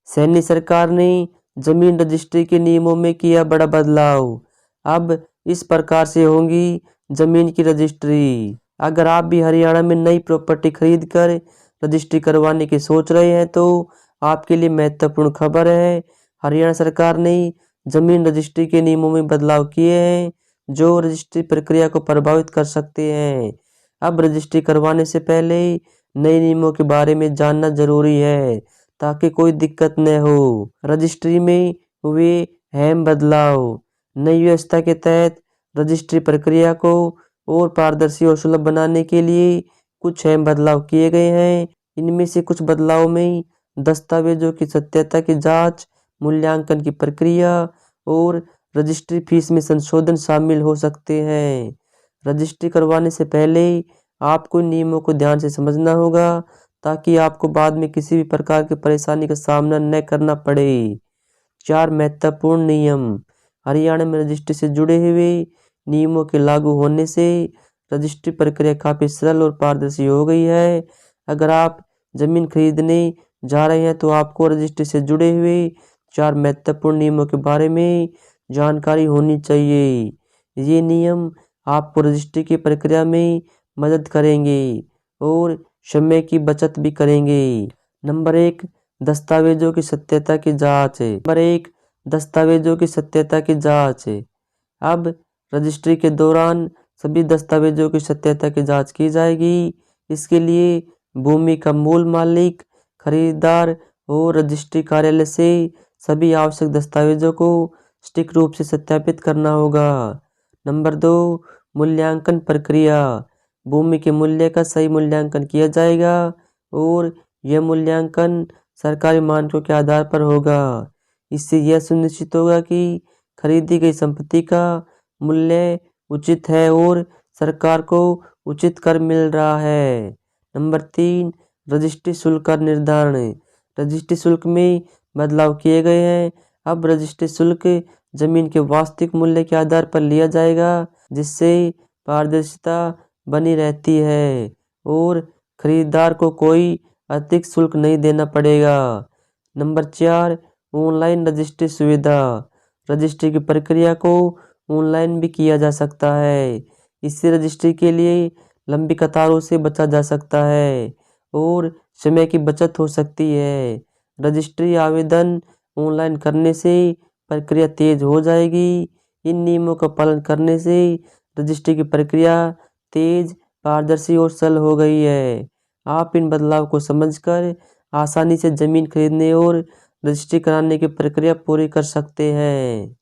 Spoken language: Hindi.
सैनी सरकार ने जमीन रजिस्ट्री के नियमों में किया बड़ा बदलाव। अब इस प्रकार से होगी जमीन की रजिस्ट्री। अगर आप भी हरियाणा में नई प्रॉपर्टी खरीद कर रजिस्ट्री करवाने की सोच रहे हैं तो आपके लिए महत्वपूर्ण खबर है। हरियाणा सरकार ने जमीन रजिस्ट्री के नियमों में बदलाव किए हैं जो रजिस्ट्री प्रक्रिया को प्रभावित कर सकते हैं। अब रजिस्ट्री करवाने से पहले नए नियमों के बारे में जानना जरूरी है ताकि कोई दिक्कत न हो। रजिस्ट्री में हुए अहम बदलाव। नई व्यवस्था के तहत रजिस्ट्री प्रक्रिया को और पारदर्शी और सुलभ बनाने के लिए कुछ अहम बदलाव किए गए हैं। इनमें से कुछ बदलाव में दस्तावेजों की सत्यता की जांच, मूल्यांकन की प्रक्रिया और रजिस्ट्री फीस में संशोधन शामिल हो सकते हैं। रजिस्ट्री करवाने से पहले आपको नियमों को ध्यान से समझना होगा ताकि आपको बाद में किसी भी प्रकार की परेशानी का सामना न करना पड़े। 4 महत्वपूर्ण नियम। हरियाणा में रजिस्ट्री से जुड़े हुए नियमों के लागू होने से रजिस्ट्री प्रक्रिया काफ़ी सरल और पारदर्शी हो गई है। अगर आप जमीन खरीदने जा रहे हैं तो आपको रजिस्ट्री से जुड़े हुए 4 महत्वपूर्ण नियमों के बारे में जानकारी होनी चाहिए। ये नियम आपको रजिस्ट्री की प्रक्रिया में मदद करेंगे और समय की बचत भी करेंगे। नंबर 1, दस्तावेजों की सत्यता की जांच। नंबर 1, दस्तावेजों की सत्यता की जांच। अब रजिस्ट्री के दौरान सभी दस्तावेजों की सत्यता की जांच की जाएगी। इसके लिए भूमि का मूल मालिक, खरीदार और रजिस्ट्री कार्यालय से सभी आवश्यक दस्तावेजों को सटीक रूप से सत्यापित करना होगा। नंबर 2, मूल्यांकन प्रक्रिया। भूमि के मूल्य का सही मूल्यांकन किया जाएगा और यह मूल्यांकन सरकारी मानकों के आधार पर होगा। इससे यह सुनिश्चित होगा कि खरीदी गई संपत्ति का मूल्य उचित है और सरकार को उचित कर मिल रहा है। नंबर 3, रजिस्ट्री शुल्क का निर्धारण। रजिस्ट्री शुल्क में बदलाव किए गए हैं। अब रजिस्ट्री शुल्क जमीन के वास्तविक मूल्य के आधार पर लिया जाएगा जिससे पारदर्शिता बनी रहती है और खरीदार को कोई अतिरिक्त शुल्क नहीं देना पड़ेगा। नंबर 4, ऑनलाइन रजिस्ट्री सुविधा। रजिस्ट्री की प्रक्रिया को ऑनलाइन भी किया जा सकता है। इससे रजिस्ट्री के लिए लंबी कतारों से बचा जा सकता है और समय की बचत हो सकती है। रजिस्ट्री आवेदन ऑनलाइन करने से प्रक्रिया तेज हो जाएगी। इन नियमों का पालन करने से रजिस्ट्री की प्रक्रिया तेज, पारदर्शी और सरल हो गई है। आप इन बदलाव को समझकर आसानी से जमीन खरीदने और रजिस्ट्री कराने की प्रक्रिया पूरी कर सकते हैं।